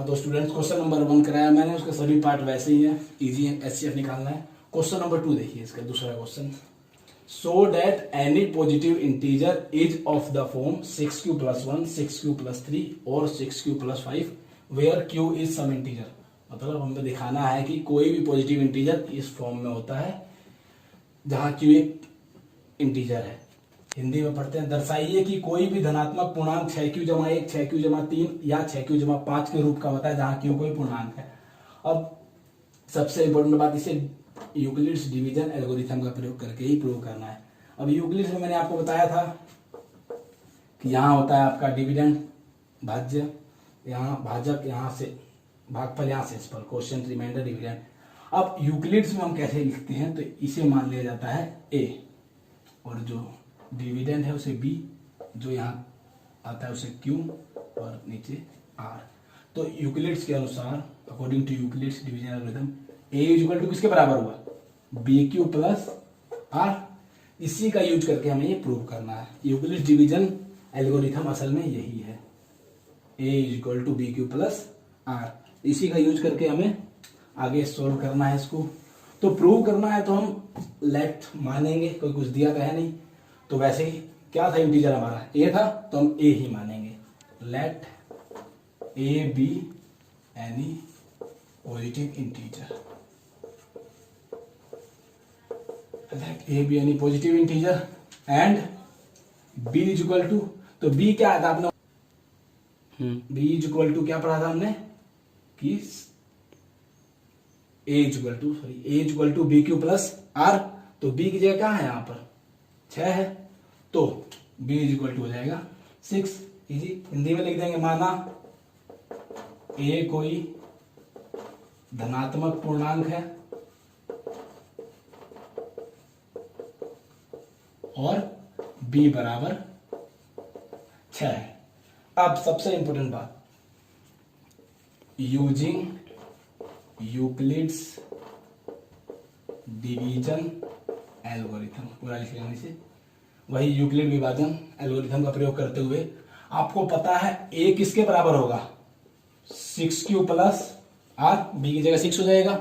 तो students question number 1 कराया मैंने, उसके सभी पार्ट वैसे ही है, इजी है, एचसीएफ निकालना है। क्वेश्चन नंबर 2 देखिए, इसका दूसरा question. So that any positive integer is of the form 6q+1, 6q+3 और 6q+5 where q is some integer. मतलब हमें दिखाना है कि कोई भी पॉजिटिव इंटीजर इस फॉर्म में होता है जहां q एक इंटीजर है। हिंदी में पढ़ते हैं, दर्शाइए कि कोई भी धनात्मक पूर्णांक 6q+1, 6q+3 या 6q+5 के रूप का होता है जहां q कोई पूर्णांक है। अब सबसे इंपॉर्टेंट बात, इसे यूक्लिड्स डिवीजन एल्गोरिथम का प्रयोग करके ही प्रूव करना है। अब यूक्लिड्स में मैंने आपको बताया था कि यहाँ होता है आपका डिविडेंड भाज्य, यहाँ भाजक, यहाँ से भागफल, यहाँ से इसपर क्वेश्चन रिमाइंडर डिविडेंड। अब यूक्लिड्स में हम कैसे लिखते हैं, तो इसे मान लिया जाता है a और जो डिविडेंड है उसे b, जो यहाँ आता है उसे q और नीचे r। तो यूक्लिड्स के अनुसार, according to Euclid's division algorithm, a equal to किसके बराबर हुआ, bq प्लस r। इसी का यूज करके हमें ये प्रूव करना है। यूक्लिड्स डिवीजन एल्गोरिथम असल में यही है, a equal to bq plus r। इसी का यूज करके हमें आगे सोल्व करना है इसको। तो प्रूव करना है तो हम लेट मानेंगे, कोई कुछ दिया तो है नहीं, तो वैसे ही क्या था, इंटीजर हमारा a था तो हम a ही मानेंगे। Let a be any positive integer, let a be any positive integer and b is equal to, तो b क्या आता आपने, b इज इक्वल टू क्या पढ़ा था हमने कि a is equal to bq plus r। तो b की जगह क्या है, यहाँ पर 6 है, तो b इज इक्वल टू हो जाएगा 6। इजी हिंदी में लिख देंगे, माना a कोई धनात्मक पूर्णांक है और b बराबर 6 है। अब सबसे इंपॉर्टेंट बात, यूजिंग यूक्लिड्स डिवीजन एल्गोरिथम, पूरा लिख लेने से, वही यूक्लिड विभाजन एल्गोरिथम का प्रयोग करते हुए आपको पता है a किसके बराबर होगा, 6q प्लस r, b की जगह 6 हो जाएगा।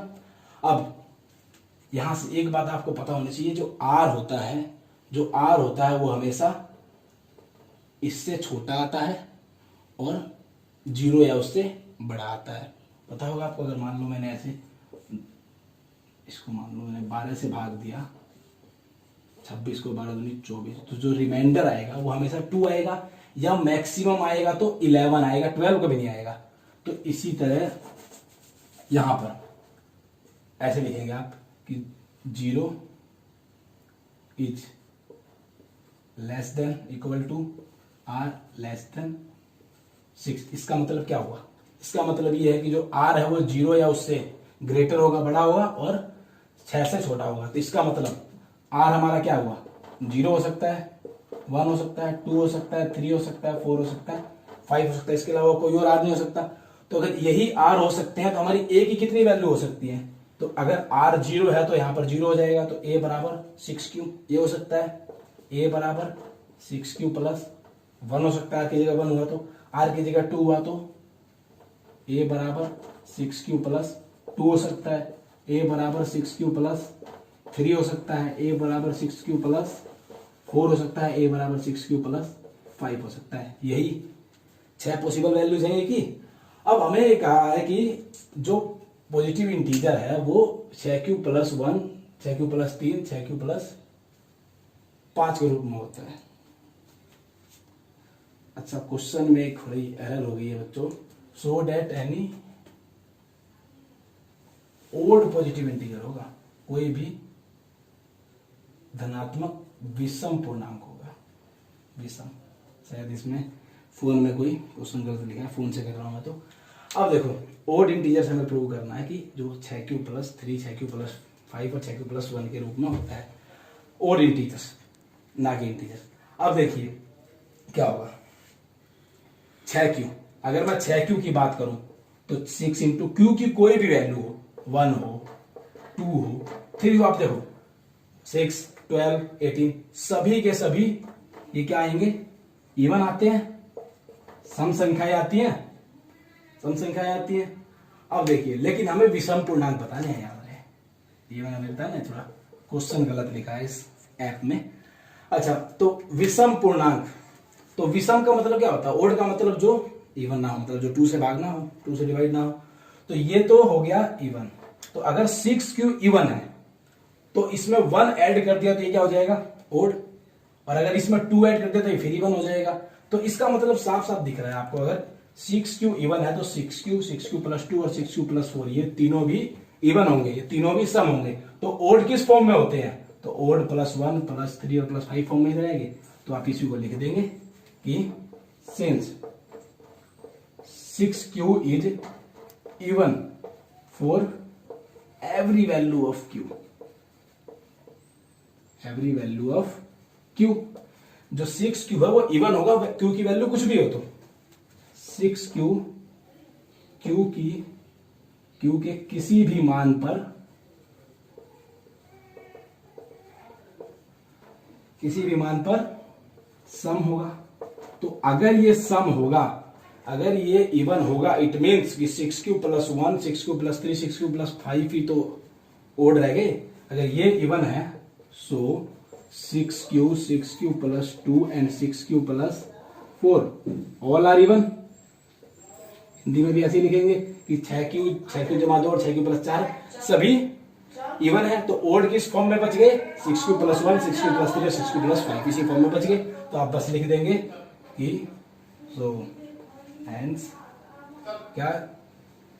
अब यहां से एक बात आपको पता होनी चाहिए, जो r होता है वो हमेशा इससे छोटा आता है और 0 या उससे बड़ा आता है। पता होगा आपको, अगर मान लो मैंने ऐसे इसको मान लो मैंने 12 से भाग दिया, 26 को 12 दूनी 24, तो जो रिमाइंडर आएगा वो हमेशा 2 आएगा, या मैक्सिमम आएगा तो 11 आएगा, 12 कभी नहीं आएगा। तो इसी तरह यहां पर ऐसे लिखेंगे आप कि 0 is less than equal to r less than 6। इसका मतलब क्या हुआ, इसका मतलब ये है कि जो r है वो 0 या उससे ग्रेटर होगा, बड़ा होगा, और 6 से छोटा होगा। तो इसका मतलब r हमारा क्या हुआ, 0 हो सकता है, 1 हो सकता है, 2 हो सकता है, 3 हो सकता है, 4 हो सकता है, 5 हो सकता है, इसके अलावा कोई और r नहीं हो सकता। तो अगर यही r हो सकते हैं तो हमारी a की कितनी वैल्यू हो सकती है, तो अगर r 0 है तो यहाँ पर 0 हो जाएगा, तो a बराबर 6q ये हो सकता है, a बराबर 6q प्लस 1 हो सकता है, की जगह 1 हुआ तो, r की जगह 2 हुआ तो a बराबर 6q प्लस 2 हो सकता है, a बराबर 6q प्लस 3 हो सकता है, a बराबर 6q प्लस 4 हो सकता है, a बराबर 6q प्लस 5 हो सकता है। यही 6 पॉसिबल वैल्यूज हैं कि। अब हमें कहा है कि जो पॉजिटिव इंटीजर है वो 6q+1, 6q+3, 6q+5 के रूप में होता है। अच्छा, क्वेश्चन में एक थोड़ी एरर हो गई है बच्चों, so that any odd positive integer होगा, कोई भी धनात्मक विषम पूर्णांक होगा, विषम। शायद इसमें फोन में कोई क्वेश्चन गलत लिखा है, फोन से कर रहा हूं मैं। तो अब देखो, ओड इंटीजर से हमें प्रूव करना है कि जो 6q+3, 6q+5 और 6q+1 के रूप में होता है, ओड इंटीजर्स, ना कि इंटीजर। अब देखिए क्या होगा, 6q, अगर मैं 6q की बात करूं तो 6 इंटू क्यू की कोई भी वैल्यू हो, 1 हो, 2 हो, 3 हो, आप देखो 6, 12, 18 सभी के सभी ये क्या आएंगे, इवन आते हैं, सम संख्याएं आती हैं। सम संख्याएं आती हैं। अब देखिए, लेकिन हमें विषम पूर्णांक बताने हैं, याद रहे। ये मैंने बताया ना, थोड़ा क्वेश्चन गलत लिखा है इस ऐप में। अच्छा, तो विषम पूर्णांक, तो विषम का मतलब क्या होता है? ओड का मतलब जो इवन ना हो, मतलब जो 2 से भाग ना हो, 2 से डिवाइड ना हो। तो ये तो हो गया इवन। तो अगर 6q इवन है तो इसमें 1 ऐड कर दिया तो ये क्या हो जाएगा? ओड। और अगर इसमें 2 ऐड कर दिया तो ये फिर इवन हो जाएगा। तो इसका मतलब साफ साफ दिख रहा है आपको, अगर 6q इवन है तो 6q प्लस 2 और 6q प्लस 4 ये तीनों भी इवन होंगे, ये तीनों भी सम होंगे। तो ओड किस फॉर्म में होते हैं? तो ओड +1 +3 और +5 फॉर्म में रहेंगे। तो आप इसी को लिख देंगे कि since 6q is even for every value of q, every value of q। जो 6q है वो इवन होगा q की वैल्यू कुछ भी हो तो। 6q q के किसी भी मान पर, किसी भी मान पर सम होगा। तो अगर ये सम होगा, अगर ये इवन होगा, इट मीन्स कि 6q + 1 6q + 3 6q + 5 ही तो ओड रह गए। अगर ये इवन है so 6q + 2 and 6q + 4 all are even. Hindi में भी ऐसे ही लिखेंगे कि 6q जमा 2 और 6q + 4 सभी इवन है। तो ओड किस फॉर्म में बच गए? 6q + 1 6q + 3 और 6q + 5 इसी फॉर्म में बच गए। तो आप बस लिख देंगे कि सो हेंस क्या,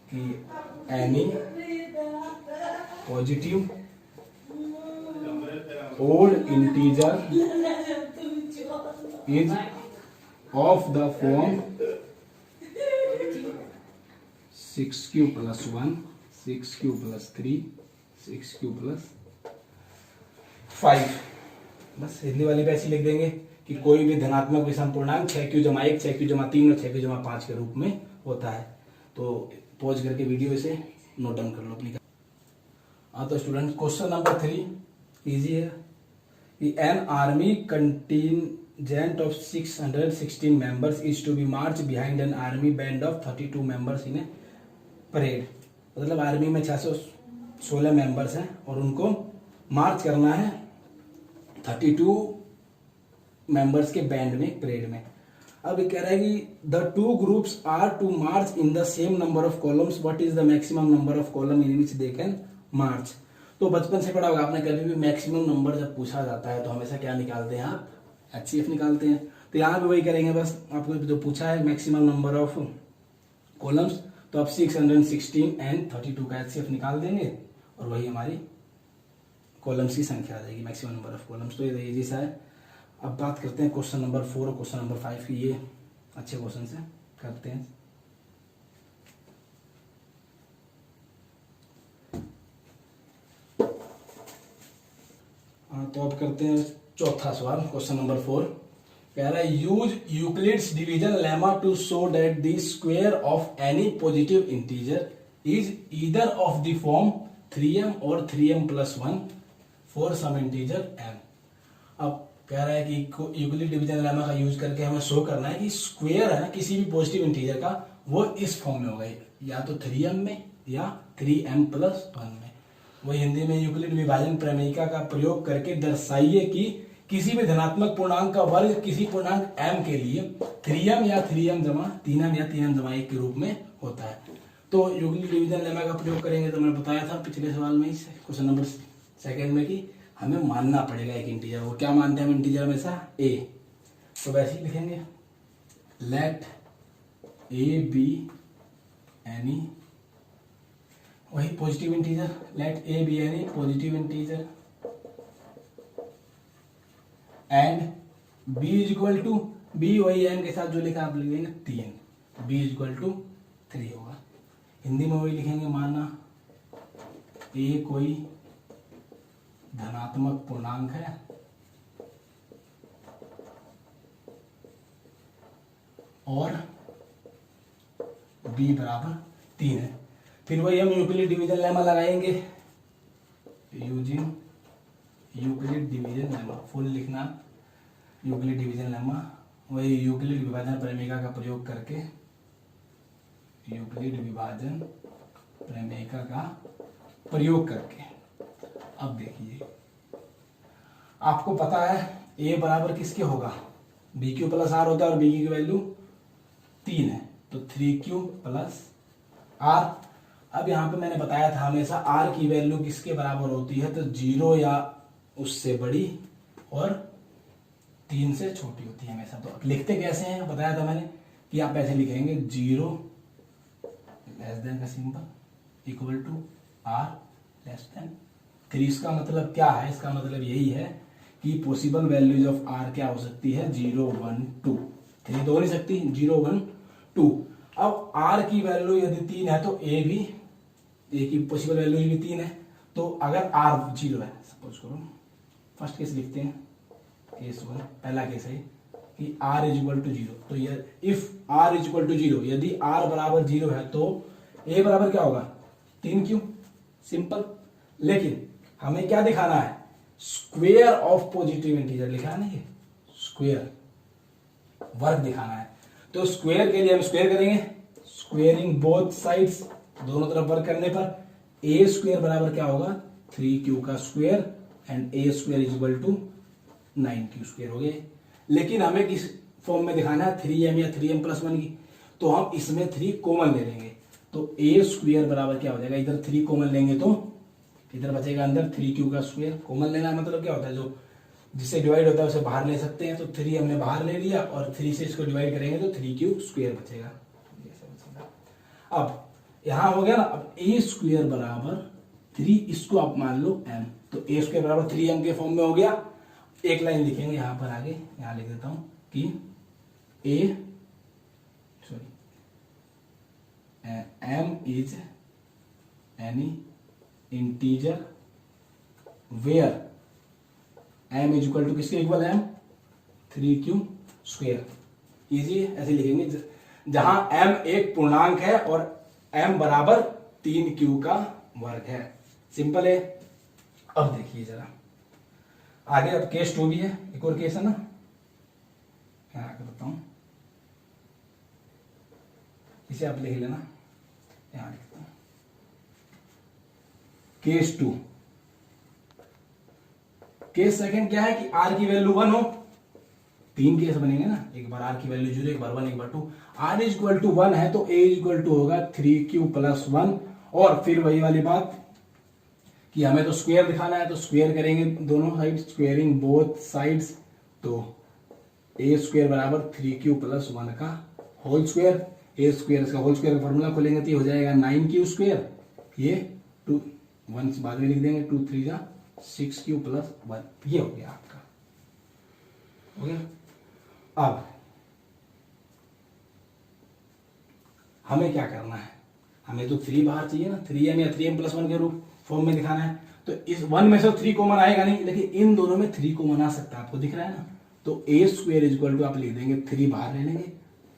कि any positive odd integer is of the form 6q + 1 6q + 3 6q + 5। बस हिंदी वाली पे ऐसे लिख देंगे कि कोई भी धनात्मक विषम पूर्णांक 6q = 1 6q = 3 और 6q = 5 के रूप में होता है। तो पॉज करके वीडियो इसे नोट डाउन कर लो अपनी। हाँ, तो स्टूडेंट क्वेश्चन नंबर 3 इजी है कि an army contingent of 616 members is to be march behind an army band of 32 members in a parade. मतलब आर्मी में 616 मेंबर्स हैं और उनको मार्च करना है 32 मेंबर्स के बैंड में, परेड में। अब ये कह रहा है कि the 2 groups are to march in the same number of columns, what is the maximum number of column in which they can march. तो बचपन से पढ़ा होगा आपने, कभी भी मैक्सिमम नंबर जब पूछा जाता है तो हमेशा क्या निकालते हैं आप? HCF निकालते हैं। तो यहाँ पे वही करेंगे, बस आपको जो पूछा है मैक्सिमम नंबर ऑफ कॉलम्स, तो आप 616 एंड 32 का HCF निकाल देंगे और वही हमारी कॉलम्स की संख्या आ जाएगी, मैक्सिमम नंबर ऑफ कॉलम्स। तो ये इजी सा है। अब बात करते हैं क्वेश्चन नंबर 4 और क्वेश्चन नंबर 5 की। ये अच्छे क्वेश्चन से करते हैं। तो अब करते हैं चौथा सवाल, क्वेश्चन नंबर 4। कह रहा है use Euclid's division lemma to show that the square of any positive integer is either of the form 3m और 3m + 1 for some integer m। अब कह रहा है कि यूक्लिड डिवीजन लेमा का यूज करके हमें शो करना है कि स्क्वायर है ना किसी भी पॉजिटिव इंटीजर का, वो इस फॉर्म में होगा, या तो 3m में या 3m + 1 में। वही हिंदी में यूक्लिड विभाजन प्रमेयिका का प्रयोग करके दर्शाइए कि किसी भी धनात्मक पूर्णांक का वर्ग किसी पूर्णांक m के लिए 3m या 3m जमा 3m या 3m जमा 1 के रूप में होता है। तो यूक्लिड डिवीजन लेमा का प्रयोग करेंगे तो मैंने बताया था पिछले सवाल में, क्वेश्चन नंबर 2 में, कि हमें मानना पड़ेगा एक इंटीजर। वो क्या मानते हैं हम इंटीजर हमेशा? a। तो वैसे ही लिखेंगे लेट a बी एनी, वही positive integer, let a be any positive integer and b = b, वही n के साथ जो लिखा आप लिख देंगे 3, b = 3 होगा। हिंदी में वही लिखेंगे, माना a कोई धनात्मक पूर्णांक है और b = 3 है। फिर वही हम यूक्लिड डिवीजन लेमा लगाएंगे, using Euclid division lemma, full लिखना यूक्लिड डिवीजन लेमा, वही यूक्लिड विभाजन प्रमेयिका का प्रयोग करके यूक्लिड विभाजन प्रमेय का प्रयोग करके। अब देखिए, आपको पता है a बराबर किसके होगा, बी क्यू प्लस आर होता है और बी की वैल्यू 3 है, तो 3q प्लस आर। अब यहाँ पे मैंने बताया था हमेशा r की वैल्यू किसके बराबर होती है, तो 0 या उससे बड़ी और 3 से छोटी होती है हमेशा। तो लिखते कैसे हैं बताया था मैंने कि आप ऐसे लिखेंगे 0 लेस देन का symbol equal to r less than 3। इसका मतलब क्या है, इसका मतलब यही है कि पॉसिबल वैल्यूज ऑफ r क्या हो सकती है, 0 1 2। 3 तो हो नहीं सकती, 0 1 2। अब r की वैल्यू यदि 3 है तो a की पॉसिबल वैल्यू भी 3 है। तो अगर r 0 है, सपोज करो फर्स्ट केस लिखते हैं, केस 1 पहला केस है कि r इज इक्वल टू 0। तो if r is equal to 0, यदि r बराबर 0 है तो a बराबर क्या होगा, 3q, सिंपल। लेकिन हमें क्या दिखाना है, स्क्वेयर ऑफ पॉजिटिव इंटीजर लिखा है ना, ये स्क्वेयर वर्ग दिखाना है। तो स्क्वेयर के लिए हम स्क्वेयर करेंगे, स्क्वेयरिंग बोथ साइड्स, दोनों तरफ वर्क करने पर a स्क्वेयर बराबर क्या होगा, 3q का square and a square is equal to 9q square हो गए। लेकिन हमें किस फॉर्म में दिखाना है, 3m या 3m प्लस 1 की, तो हम इसमें 3 कॉमन ले लेंगे। तो a स्क्वेयर बराबर क्या हो जाएगा, इधर 3 कॉमन लेंगे तो इधर बचेगा अंदर 3q का स्क्वेयर। कॉमन लेना मतलब क्या होता है, जो जिससे डिवाइड होता है उसे बाहर ले सकते हैं। तो 3 हमने बाहर ले लिया और 3 से इसको डिवाइड करेंगे तो 3q स्क्वेयर बचेगा। अब यहां हो गया ना, अब a स्क्वेयर बराबर 3, इसको आप मान लो m, तो a स्क्वेयर बराबर 3m के फॉर्म में हो गया। एक लाइन लिखेंगे यहां पर आगे, यहां लिख देता हूं कि m is any integer where m is equal to किसके इक्वल है, 3q स्क्वेयर। इजी है, ऐसे लिखेंगे जहां m एक पूर्णांक है और m बराबर 3q का वर्ग है। सिंपल है। अब देखिए जरा आगे, अब केस 2 भी है, एक और केस है ना, क्या करता हूं, इसे आप लिख लेना, यहां लिखता हूं केस 2। केस सेकंड क्या है कि r की वैल्यू 1 हो, 3 केस बनेंगे ना, एक बार r की वैल्यू 0, एक बार 1, एक बार 2। r इज इक्वल टू 1 है तो a इज इक्वल टू होगा 3q प्लस 1। और फिर वही वाली बात कि हमें तो स्क्वायर दिखाना है, तो स्क्वायर करेंगे दोनों साइड, स्क्वेयरिंग बोथ साइड्स। तो a स्क्वायर बराबर 3q प्लस 1 का होल स्क्वायर, a स्क्वायर इसका होल स्क्वायर का फॉर्मूला खोलेंगे तो ये हो जाएगा 9q स्क्वायर, ये 2 1 बाद में लिख देंगे, 2 3 जा 6q प्लस 1, ये हो गया आपका, हो गया। अब हमें क्या करना है, हमें तो 3 बाहर चाहिए ना, 3m या 3m प्लस 1 के रूप फॉर्म में दिखाना है। तो इस 1 में से 3 कॉमन आएगा नहीं, लेकिन इन दोनों में 3 कॉमन आ सकता है, आपको दिख रहा है ना। तो a square is equal to आप लिख देंगे, 3 बाहर ले लेंगे,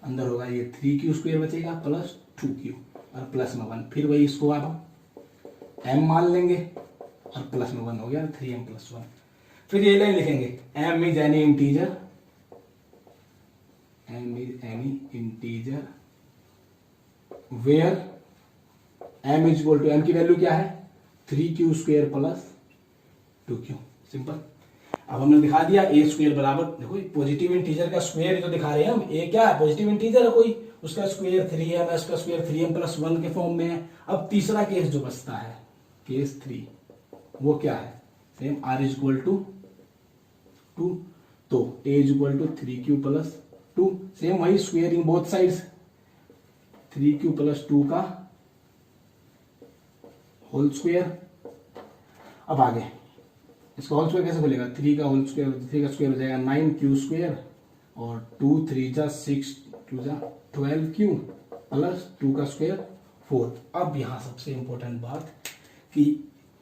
अंदर होगा ये 3q स्क्वायर बचेगा प्लस 2q और प्लस में 1, फिर वही इसको आप m मान लेंगे और प्लस में 1 हो गया 3m प्लस 1। फिर ये लाइन लिखेंगे, m is any integer, m is any integer where m is equal to, m की वैल्यू क्या है 3q square plus 2q, simple. अब हमने दिखा दिया a स्क्वायर बराबर, देखो पॉजिटिव इंटीजर का स्क्वायर तो दिखा रहे हैं हम, a क्या है पॉजिटिव इंटीजर है कोई, उसका स्क्वायर 3m है, उसका स्क्वायर 3m प्लस 1 के फॉर्म में है। अब तीसरा केस जो बचता है, केस 3, वो क्या है, same r is equal to 2, तो a is equal to 3q plus 2, same वही squaring both sides, 3q plus 2 का होल स्क्वायर। अब आगे इसका होल स्क्वायर कैसे खुलेगा, 3 का होल स्क्वायर, 3 का स्क्वायर हो जाएगा 9q स्क्वायर और 2 3 जा 6 2 जा 12q प्लस 2 का स्क्वायर 4। अब यहां सबसे इंपॉर्टेंट बात कि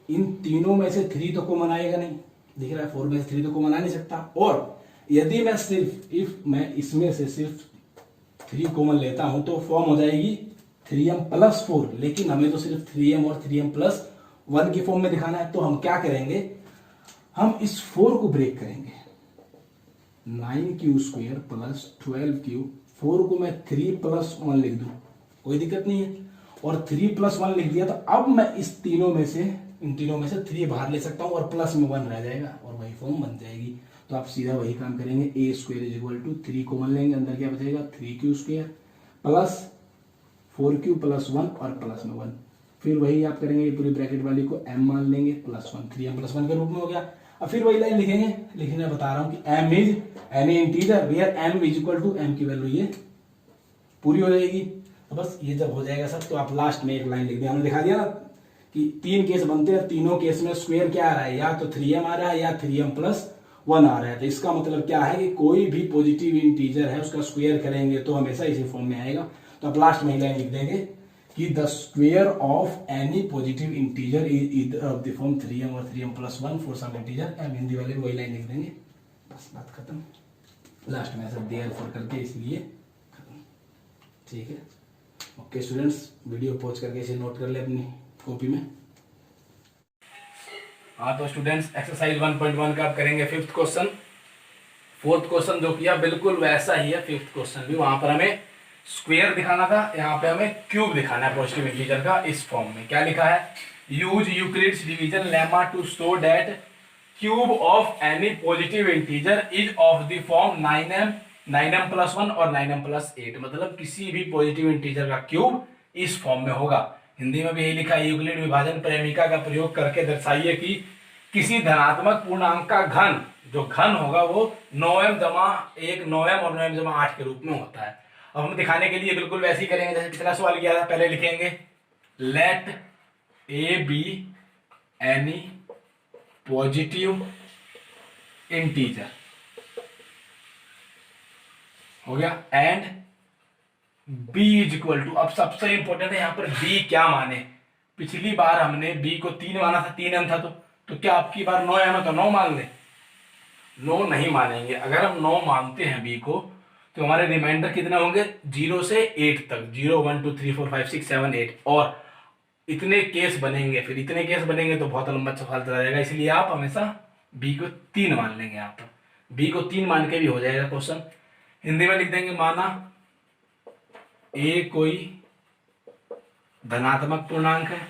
इन तीनों में से 3 तो कॉमन आएगा नहीं, दिख रहा है 4 में से 3 तो कॉमन आ नहीं सकता। और यदि मैं सिर्फ इफ मैं इसमें से सिर्फ 3 कॉमन लेता हूं तो फॉर्म हो जाएगी 3m प्लस 4, लेकिन हमें तो सिर्फ 3m और 3m प्लस 1 की फॉर्म में दिखाना है। तो हम क्या करेंगे, हम इस 4 को ब्रेक करेंगे, 9q स्क्वायर प्लस 12q, 4 को मैं 3 प्लस 1 लिख दूं कोई दिक्कत नहीं है। और 3+1 लिख दिया, तो अब मैं इन तीनों में से 3 बाहर ले सकता हूँ और प्लस में 1 रह जाएगा और वही फॉर्म बन जाएगी। तो आप सीधा वही काम करेंगे, a² = 3 कॉमन लेंगे, अंदर क्या बचेगा 3q² प्लस 4q + 1 और प्लस में 1। फिर वही आप करेंगे, ये पूरी ब्रैकेट वाली को m मान लेंगे +1, 3m + 1 के रूप में हो गया। अब फिर वही लाइन लिखेंगे, लिखने बता रहा हूं कि m is any integer where m = m की वैल्यू ये पूरी हो जाएगी। तो बस ये जब हो जाएगा सब, तो आप लास्ट में एक लाइन लिख दिया, हमने दिखा दिया ना कि 3 केस बनते हैं, तीनों केस में स्क्वायर क्या आ रहा है, या तो 3m आ रहा है या 3m + 1 आ रहा है। तो इसका मतलब क्या है कि कोई भी पॉजिटिव इंटीजर है उसका स्क्वायर करेंगे तो हमेशा इसी फॉर्म में आएगा। तो आप लास्ट में ही लाइन लिख देंगे कि the square of any positive integer is either of the form 3m और 3m + 1 for some integer m। Hindi वाले वही लाइन लिख देंगे, बस बात खत्म। लास्ट में ऐसा देयरफॉर करके इसलिए खत्म, ठीक है। ओके स्टूडेंट्स, वीडियो पॉज करके इसे नोट कर ले अपनी कॉपी में। हाँ तो स्टूडेंट्स, एक्सरसाइज 1.1 का आप करेंगे 5th क्वेश्चन। 4th क्वेश्चन जो किया बिल्कुल वैसा ही है, 5th क्वेश्चन भी। वहां पर हमें स्क्वायर दिखाना था, यहाँ पे हमें क्यूब दिखाना है पॉजिटिव इंटीजर का। इस फॉर्म में क्या लिखा है, use Euclid's division lemma to show that cube of any positive integer is of the form 9m + 1 और 9m + 8। मतलब किसी भी पॉजिटिव इंटीजर का क्यूब इस फॉर्म में होगा। हिंदी में भी यही लिखा है, यूक्लिड विभाजन प्रेमिका का प्रयोग करके दर्शाइए कि किसी धनात्मक पूर्णांक का घन, जो घन होगा वो 9m - 1 9m और 9m - 8 के रूप में होता है। अब हम दिखाने के लिए बिल्कुल वैसे ही करेंगे जैसे पिछला सवाल किया था। पहले लिखेंगे let a be any positive integer, हो गया, एंड b = अब सबसे इंपॉर्टेंट है यहाँ पर b क्या माने। पिछली बार हमने b को 3 माना था, 3m था, तो क्या आपकी बार 9m है तो 9 मान ले? 9 नहीं मानेंगे। अगर हम 9 मानते हैं b को तो हमारे रिमाइंडर कितने होंगे, 0 से 8 तक, 0 1 2 3 4 5 6 7 8, और इतने केस बनेंगे। फिर इतने केस बनेंगे तो बहुत लंबा सवाल चला जाएगा, इसलिए आप हमेशा b को 3 मान लेंगे। यहाँ पर b को 3 मान के भी हो जाएगा क्वेश्चन। हिंदी में लिख देंगे, माना a कोई धनात्मक पूर्णांक है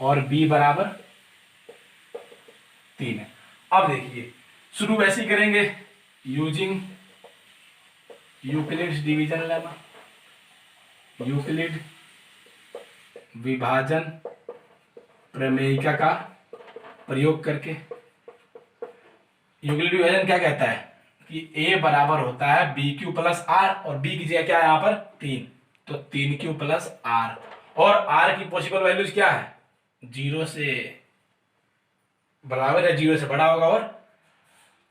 और b = 3 है। अब देखिए शुरू वैसे ही करेंगे, using Euclid's division lemma, Euclid विभाजन प्रमेयिका का प्रयोग करके। यूक्लिड विभाजन क्या कहता है कि a बराबर होता है bq + r, और b की जगह क्या है यहाँ पर 3, तो 3q + r, और r की पॉसिबल वैल्यूज क्या है, 0 से बराबर है, 0 से बड़ा होगा और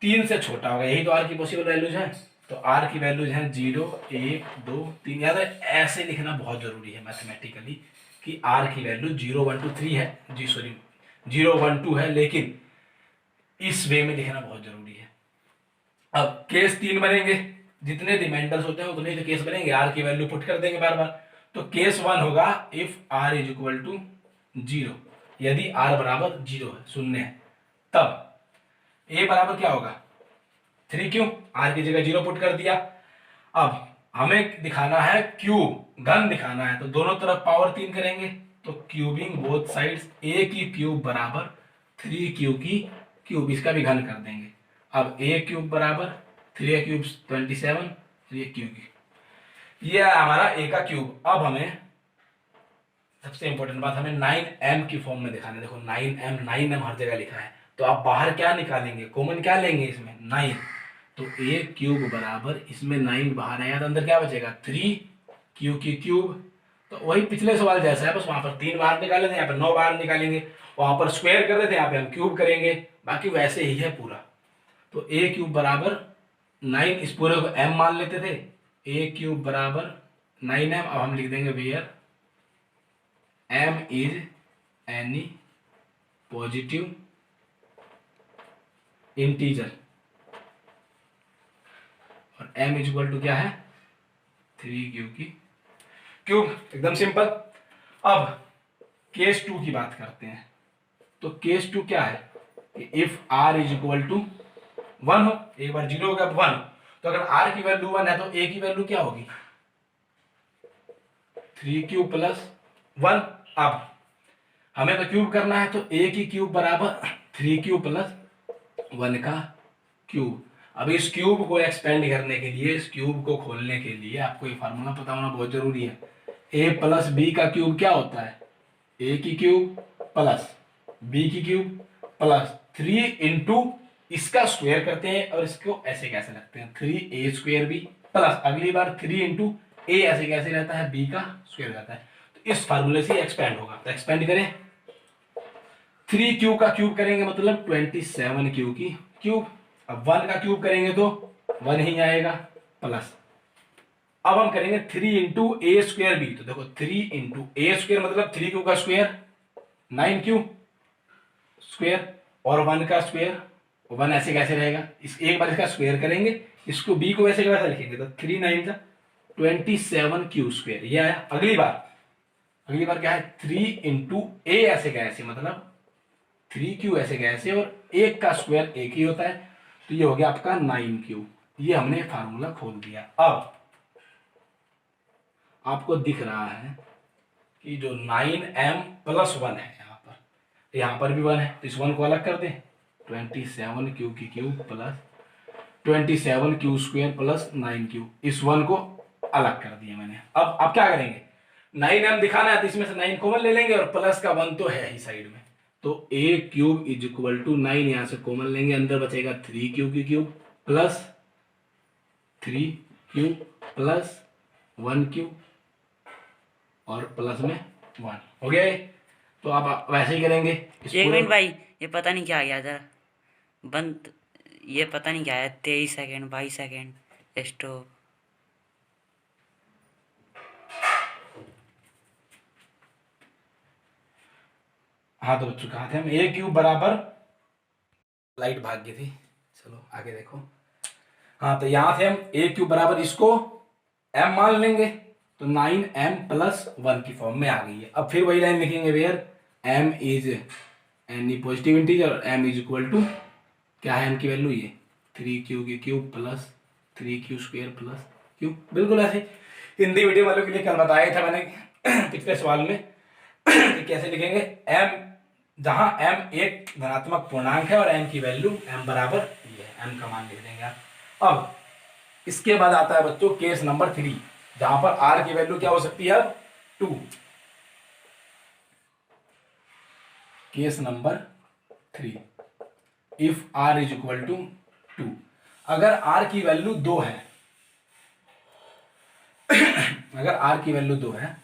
3 से छोटा होगा, यही तो r की पॉसिबल वैल्यूज है। तो r की वैल्यूज हैं 0 1 2 3। याद है, ऐसे लिखना बहुत जरूरी है मैथमेटिकली कि r की वैल्यू 0 1 2 3 है, 0 1 2 है, लेकिन इस वे में लिखना बहुत जरूरी है। अब केस 3 बनेंगे, जितने रिमाइंडर्स होते हैं उतने तो केस बनेंगे, r की वैल्यू पुट कर देंगे बार बार। तो केस 1 होगा इफ r = 0, यदि r = 0 है, 0 है, तब a बराबर क्या होगा 3q, r की जगह 0 पुट कर दिया। अब हमें दिखाना है क्यूब, घन दिखाना है, तो दोनों तरफ पावर 3 करेंगे, तो क्यूबिंग बोथ साइड्स, a की क्यूब बराबर 3q की क्यूब, इसका भी घन कर देंगे। अब a³ बराबर 3a³ 27, 3q की, ये है हमारा a का क्यूब। अब हमें सबसे इंपॉर्टेंट बात, हमें 9m की फॉर्म में दिखाना है। देखो 9m हर जगह लिखा है, तो आप बाहर क्या निकालेंगे, कॉमन क्या लेंगे इसमें, 9, तो a³ बराबर, इसमें 9 बाहर आया तो अंदर क्या बचेगा 3q की क्यूब। तो वही पिछले सवाल जैसा है, बस वहां पर 3 बाहर निकाले थे, यहाँ पर 9 बाहर निकालेंगे, वहां पर स्क्वायर कर रहे थे, यहाँ पे हम क्यूब करेंगे, बाकी वैसे ही है पूरा। तो a³ बराबर 9, इस पूरे को m मान लेते थे, a³ बराबर 9m। अब हम लिख देंगे where m is any positive integer, और m = क्या है 3q की क्यूब, एकदम सिंपल। अब केस 2 की बात करते हैं, तो केस 2 क्या है कि इफ r = 1 हो, एक बार 0 हो गया 1, तो अगर r की वैल्यू 1 है तो a की वैल्यू क्या होगी 3 प्लस 1। अब हमें तो क्यूब करना है तो a की क्यूब बराबर 3 प्लस 1 का क्यूब। अब इस क्यूब को एक्सपेंड करने के लिए, इस क्यूब को खोलने के लिए आपको ये फार्मूला पता होना बहुत जरूरी है। a प्लस बी का क्यूब क्या होता है a की क्यूब प्लस b की क्यूब प्लस 3 इंटू इसका स्क्वायर करते हैं और इसको ऐसे कैसे रखते हैं 3a स्क्वायर बी प्लस अगली बार 3 इंटू ए ऐसे कैसे रहता है b का स्क्वायर रहता है। तो इस फार्मूले से एक्सपेंड होगा, तो एक्सपेंड करें 3 का क्यूब करेंगे मतलब 27 की क्यूब। अब 1 का क्यूब करेंगे तो 1 ही आएगा प्लस। अब हम करेंगे 3 इंटू ए स्क्वायर बी, तो देखो 3 इंटू ए स्क्वायर मतलब 3 का स्क्वायर 9 स्क्वायर और 1 का स्क्वायर 1 ऐसे कैसे रहेगा, इस एक बार इसका स्क्वायर करेंगे, इसको बी को वैसे कैसे लिखेंगे तो 3 9 का 27 स्क्वायर ये आया। अगली बार क्या है 3 इंटू ए ऐसे कैसे मतलब 3 ऐसे कैसे और एक का स्क्वायर एक ही होता है, तो ये हो गया आपका 9 ये हमने फार्मूला खोल दिया। अब आपको दिख रहा है कि जो 9m प्लस 1 है यहाँ पर भी 1 है, तो इस 1 को अलग कर दें 27 की क्यूब प्लस 27 स्क्वायर प्लस 9 इस 1 को अलग कर दिया मैंने। अब आप क्या करेंगे 9m दिखाना है तो इसमें से 9 कॉमन ले लेंगे और प्लस का 1 तो है ही साइड में, तो a cube is equal to 9 यहां से कॉमन लेंगे, अंदर बचेगा 3 की क्यूब प्लस 3 प्लस 1 और प्लस में 1 हो गया। तो आप वैसे ही करेंगे। एक मिनट भाई, ये पता नहीं क्या आ गया जरा बंद, ये पता नहीं क्या है 23 सेकेंड 22 सेकेंड स्टॉप। हाँ तो बच्चों कहा थे हम a क्यूब बराबर, लाइट भाग गई थी, चलो आगे देखो। हाँ तो यहां थे हम a क्यूब बराबर इसको m मान लेंगे तो 9m प्लस 1 की फॉर्म में आ गई है। अब फिर वही लाइन लिखेंगे where m is any positive integer और m इज इक्वल टू क्या है m की वैल्यू ये 3 की cube plus 3 square plus cube. बिल्कुल ऐसे हिंदी वीडियो वालों के लिए कल बताया था मैंने पिछले सवाल में कैसे लिखेंगे m, जहां m एक धनात्मक पूर्णांक है और m की वैल्यू m बराबर ये है, m का मान लिख देंगे आप। अब इसके बाद आता है बच्चों केस नंबर 3 जहां पर r की वैल्यू क्या हो सकती है अब 2। Case number 3 if r is equal to 2, अगर r की वैल्यू 2 है अगर r की वैल्यू 2 है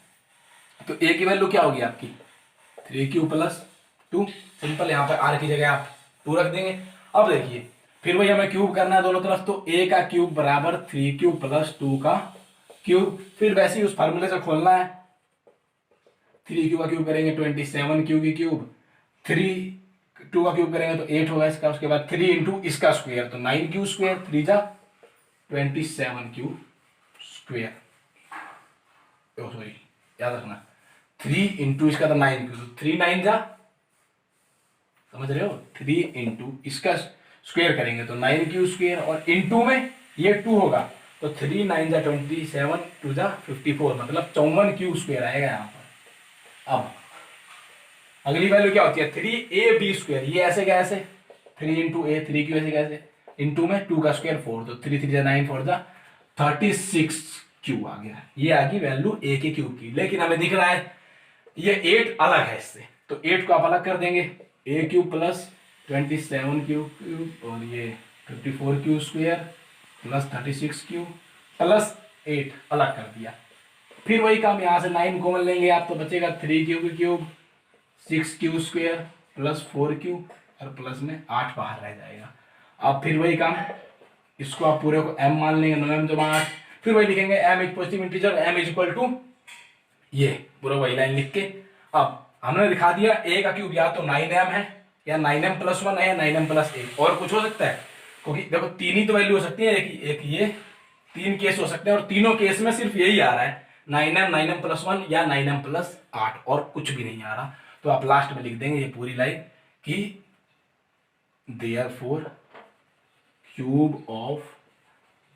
तो a की वैल्यू क्या होगी आपकी 3 प्लस 2। सिंपल, यहां पर r की जगह आप 2 रख देंगे। अब देखिए फिर वही हमें क्यूब करना है दोनों तरफ, तो a का क्यूब बराबर 3 प्लस 2 का क्यूब। फिर वैसे ही उस फार्मूले से खोलना है 3 का क्यूब करेंगे 27 की क्यूब, 2 का क्यूब करेंगे तो 8 होगा इसका, उसके बाद 3 इंटू इसका स्क्वायर तो 9 स्क्वायर 3 जा 27 स्क्वायर, सॉरी याद रखना 3 इंटू इसका तो 9 तो 3 9 जा, समझ रहे हो 3 इंटू इसका स्क्वायर करेंगे तो 9 स्क्वायर और इंटू में ये 2 होगा तो 3 9 जा 27 2 जा 54 मतलब 54 स्क्वायर आएगा यहाँ पर। अब अगली वैल्यू क्या होती है 3ab स्क्वायर, ये ऐसे कैसे 3 इंटू ए 3 ऐसे कैसे इंटू में 2 का स्क्वायर 4 तो 3 3 जा 9 4 जा 36 क्यू आ गया, ये आ गई वैल्यू a के क्यूब की। लेकिन हमें दिख रहा है ये 8 अलग है इससे, तो 8 को आप अलग कर देंगे a क्यूब प्लस 27 क्यूब और ये 54 स्क्वायर प्लस 36 प्लस 8 अलग कर दिया। फिर वही काम यहाँ से 9 कॉमन लेंगे आप तो बचेगा 3 क्यूब 6 स्क्वायर प्लस 4 और प्लस में 8 बाहर रह जाएगा। अब फिर वही काम, इसको आप पूरे को m मान लेंगे 9m जमा 8, फिर वही लिखेंगे m is positive integer m is equal to ये पूरा वही लाइन लिख के। अब हमने दिखा दिया a का क्यूब या तो 9m है या 9m प्लस 1 है या 9m प्लस 8 और कुछ हो सकता है, क्योंकि देखो 3 ही तो वैल्यू हो सकती है, एक ये 3 केस हो सकते हैं और तीनों केस में सिर्फ यही आ रहा है 9m प्लस 1 या 9m प्लस 8 और कुछ भी नहीं आ रहा। तो आप लास्ट में लिख देंगे ये पूरी लाइन कि therefore cube of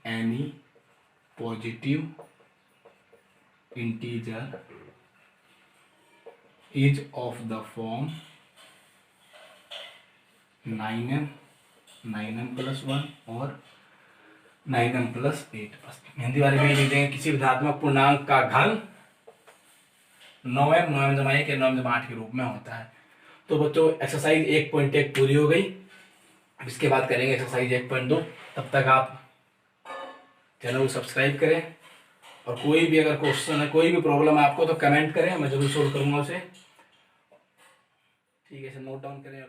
any positive integer is of the form 9m+1 और 9m+8। हिंदी वाले में लिख देंगे किसी धनात्मक पूर्णांक का घन 9m 9m-1 या 9m-8 के रूप में होता है। तो बच्चों एक्सरसाइज 1.1 पूरी हो गई। अब इसके बाद करेंगे एक्सरसाइज 1.2। तब तक आप चैनल को सब्सक्राइब करें और कोई भी अगर क्वेश्चन है, कोई भी प्रॉब्लम है आपको तो कमेंट करें, मैं जरूर सोल्व करूंगा उसे। ठीक है, इसे नोट डाउन करें।